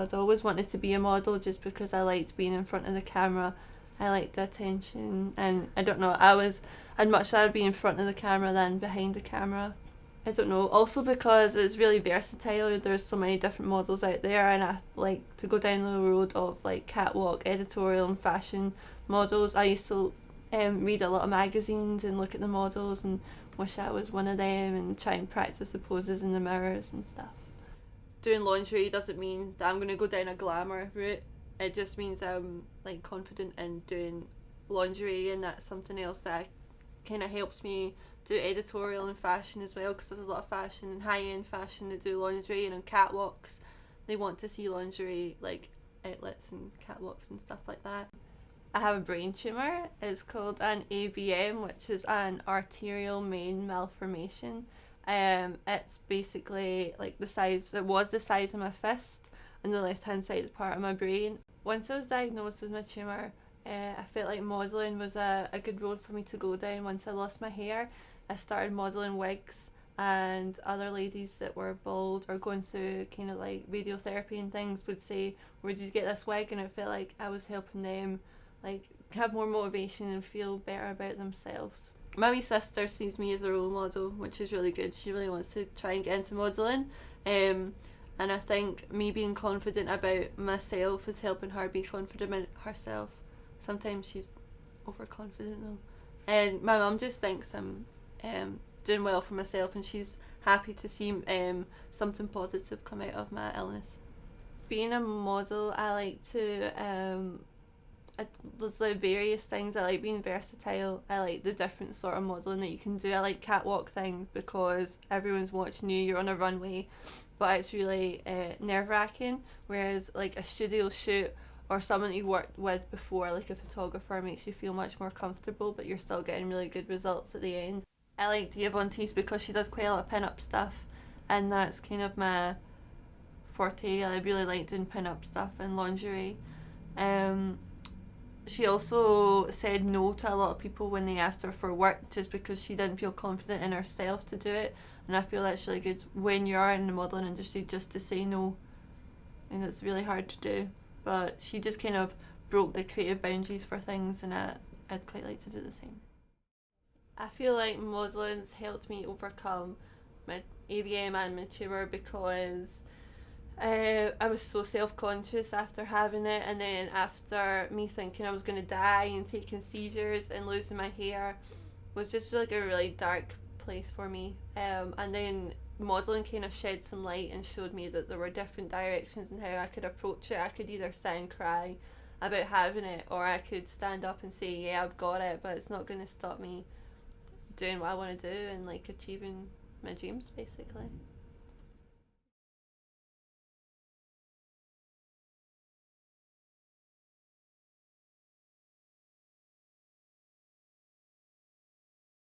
I'd always wanted to be a model just because I liked being in front of the camera. I liked the attention, and I don't know, I'd much rather be in front of the camera than behind the camera. I don't know, also because it's really versatile, there's so many different models out there, and I like to go down the road of like catwalk, editorial and fashion models. I used to read a lot of magazines and look at the models and wish I was one of them and try and practice the poses in the mirrors and stuff. Doing lingerie doesn't mean that I'm going to go down a glamour route. It just means I'm like confident in doing lingerie, and that's something else that kind of helps me do editorial and fashion as well, because there's a lot of fashion and high-end fashion that do lingerie, and on catwalks they want to see lingerie like outlets and catwalks and stuff like that. I have a brain tumour. It's called an AVM, which is an arterial main malformation. It's basically like it was the size of my fist on the left hand side part of my brain. Once I was diagnosed with my tumour, I felt like modelling was a good road for me to go down. Once I lost my hair, I started modelling wigs, and other ladies that were bald or going through kind of like radiotherapy and things would say, where did you get this wig? And I felt like I was helping them like have more motivation and feel better about themselves. My wee sister sees me as a role model, which is really good. She really wants to try and get into modelling, and I think me being confident about myself is helping her be confident in herself. Sometimes she's overconfident though. And my mum just thinks I'm doing well for myself, and she's happy to see something positive come out of my illness. Being a model, I like to there's like various things. I like being versatile. I like the different sort of modelling that you can do. I like catwalk things because everyone's watching you, you're on a runway, but it's really nerve-wracking, whereas like a studio shoot or someone you worked with before, like a photographer, makes you feel much more comfortable, but you're still getting really good results at the end. I like Dia Bontis because she does quite a lot of pin-up stuff, and that's kind of my forte. I really like doing pin-up stuff and lingerie. She also said no to a lot of people when they asked her for work just because she didn't feel confident in herself to do it, and I feel that's really good when you are in the modelling industry just to say no, and it's really hard to do, but she just kind of broke the creative boundaries for things, and I'd quite like to do the same. I feel like modelling's helped me overcome my AVM and my tumour because I was so self-conscious after having it, and then after me thinking I was going to die and taking seizures and losing my hair was just like a really dark place for me, and then modelling kind of shed some light and showed me that there were different directions in how I could approach it. I could either sit and cry about having it, or I could stand up and say, yeah, I've got it, but it's not going to stop me doing what I want to do and like achieving my dreams basically.